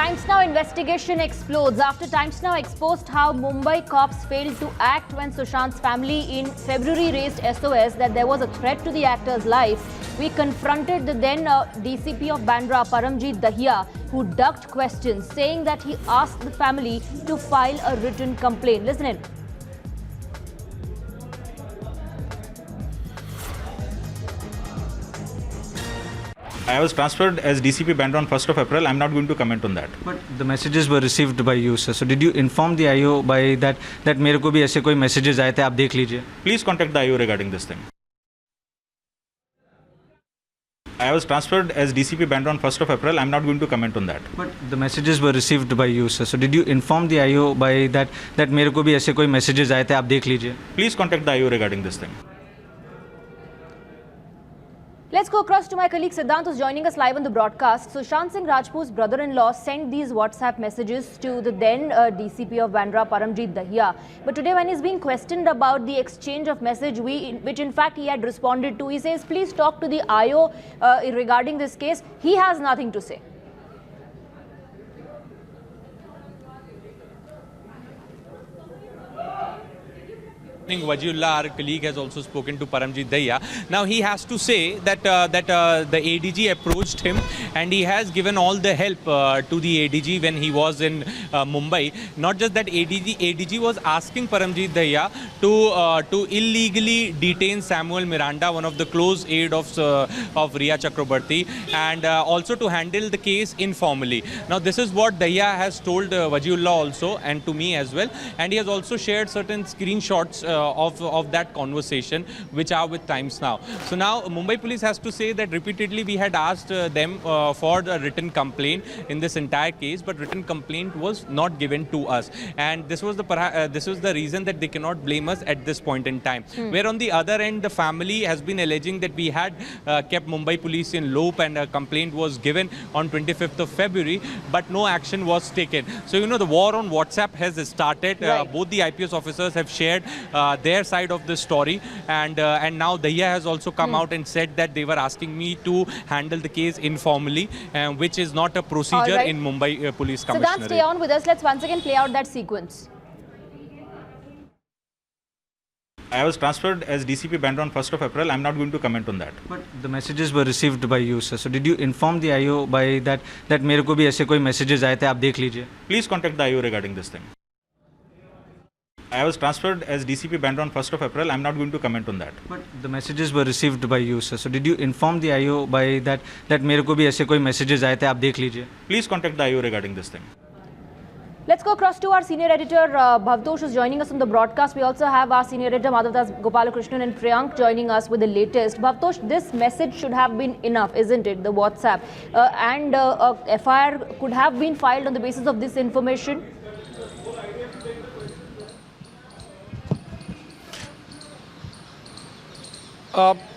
Times Now investigation explodes after Times Now exposed how Mumbai cops failed to act when Sushant's family in February raised SOS that there was a threat to the actor's life. We confronted the then DCP of Bandra, Paramjit Dahiya, who ducked questions, saying that he asked the family to file a written complaint. Listen in. I was transferred as DCP Bandra on 1st of April. I'm not going to comment on that. But the messages were received by you, sir. So did you inform the IO by that मेरे को भी ऐसे कोई messages आए थे, आप देख लीजिए. Please contact the IO regarding this thing. I was transferred as DCP Bandra on 1st of April. I'm not going to comment on that. But the messages were received by you, sir. So did you inform the IO by that मेरे को भी ऐसे कोई messages आए थे, आप देख लीजिए. Please contact the IO regarding this thing. Let's go across to my colleague Siddhant, who's joining us live on the broadcast. Sushant Singh Rajput's brother-in-law sent these WhatsApp messages to the then DCP of Bandra, Paramjit Dahiya. But today, when he's being questioned about the exchange of message, which in fact he had responded to, he says, please talk to the IO regarding this case. He has nothing to say. Wajiullah, our colleague, has also spoken to Paramjit Dahiya. Now he has to say that the ADG approached him and he has given all the help to the ADG when he was in Mumbai. Not just that, ADG was asking Paramjit Dahiya to illegally detain Samuel Miranda, one of the close aide of Rhea Chakrabarti, and also to handle the case informally. Now this is what Dahiya has told Wajiullah also, and to me as well, and he has also shared certain screenshots of that conversation which are with Times Now. So now Mumbai police has to say that repeatedly we had asked them for a written complaint in this entire case, but written complaint was not given to us, and this was the reason that they cannot blame us at this point in time. Where on the other end, the family has been alleging that we had kept Mumbai police in loop and a complaint was given on 25th of February, but no action was taken. So you know, the war on WhatsApp has started. Right. Both the IPS officers have shared their side of the story, and now Dahiya has also come out and said that they were asking me to handle the case informally, which is not a procedure in Mumbai Police Commissionerate. Siddhant, stay on with us. Let's once again play out that sequence. I was transferred as DCP Bandra on 1st of April. I'm not going to comment on that. But the messages were received by you, sir. So did you inform the IO by that मेरे को भी ऐसे कोई messages आए थे, आप देख लीजिए. Please contact the IO regarding this thing. I was transferred as DCP Bandra on 1st of April. I'm not going to comment on that. But the messages were received by you, sir. So did you inform the IO by that मेरे को भी ऐसे कोई messages आए थे, आप देख लीजिए. Please contact the IO regarding this thing. Let's go across to our senior editor Bhavtosh, who's joining us on the broadcast. We also have our senior editor Madhavdas Gopalakrishnan and Priyank joining us with the latest. Bhavtosh, this message should have been enough, isn't it? The WhatsApp and a FIR could have been filed on the basis of this information.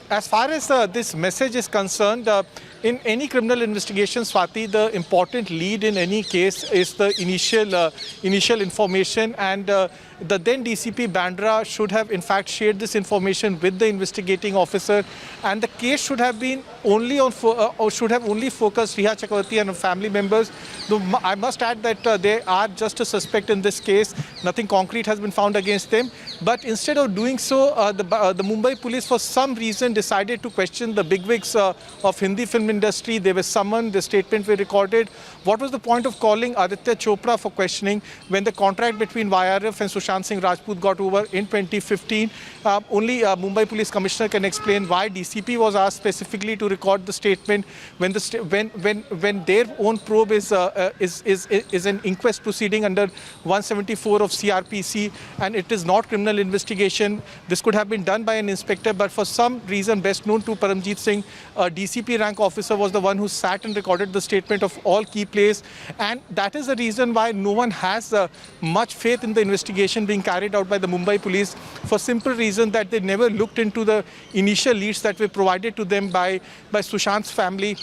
As far as this message is concerned, in any criminal investigation, Swati, the important lead in any case is the initial information, and the then DCP Bandra should have in fact shared this information with the investigating officer, and the case should have been only on or should have only focused Rhea Chakrabarti and her family members. Though I must add that they are just a suspect in this case. Nothing concrete has been found against them. But instead of doing so, the Mumbai police for some reason decided to question the bigwigs of Hindi film industry. They were summoned, the statement were recorded. What was the point of calling Aditya Chopra for questioning when the contract between YRF and Sushant Singh Rajput got over in 2015? Only Mumbai Police Commissioner can explain why DCP was asked specifically to record the statement when their own probe is an inquest proceeding under 174 of CRPC, and it is not criminal investigation. This could have been done by an inspector, but for some reason best known to Paramjit Singh, a DCP rank officer was the one who sat and recorded the statement of all key players, and that is the reason why no one has much faith in the investigation being carried out by the Mumbai police, for simple reason that they never looked into the initial leads that were provided to them by Sushant's family.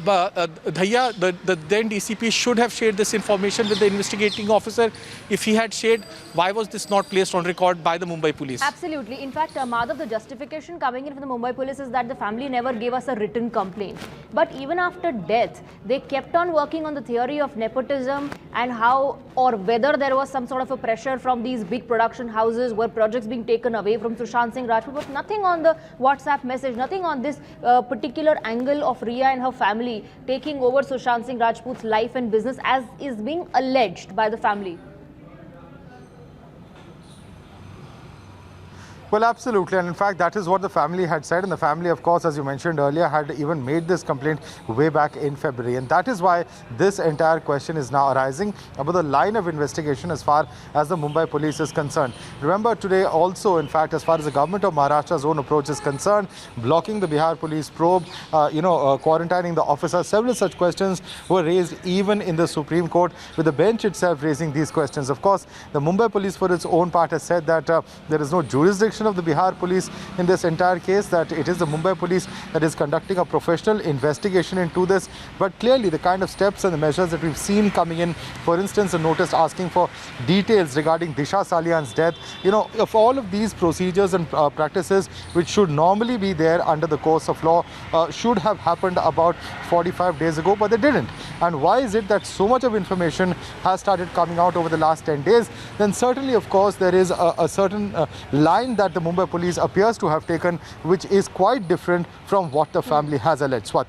But Dhaya, the then DCP, should have shared this information with the investigating officer. If he had shared, why was this not placed on record by the Mumbai police? Absolutely. In fact, Madhav, the justification coming in from the Mumbai police is that the family never gave us a written complaint. But even after death, they kept on working on the theory of nepotism and how or whether there was some sort of a pressure from these big production houses, were projects being taken away from Sushant Singh Rajput, but nothing on the WhatsApp message, nothing on this particular angle of Riya and her family taking over Sushant Singh Rajput's life and business as is being alleged by the family. Well, absolutely. And in fact, that is what the family had said. And the family, of course, as you mentioned earlier, had even made this complaint way back in February. And that is why this entire question is now arising about the line of investigation as far as the Mumbai police is concerned. Remember, today also, in fact, as far as the government of Maharashtra's own approach is concerned, blocking the Bihar police probe, quarantining the officers, several such questions were raised even in the Supreme Court, with the bench itself raising these questions. Of course, the Mumbai police, for its own part, has said that there is no jurisdiction of the Bihar police in this entire case, that it is the Mumbai police that is conducting a professional investigation into this. But clearly the kind of steps and the measures that we've seen coming in, for instance, a notice asking for details regarding Disha Salian's death, of all of these procedures and practices which should normally be there under the course of law, should have happened about 45 days ago, but they didn't. And why is it that so much of information has started coming out over the last 10 days? Then certainly, of course, there is a certain line that the Mumbai police appears to have taken, which is quite different from what the family has alleged. Swati.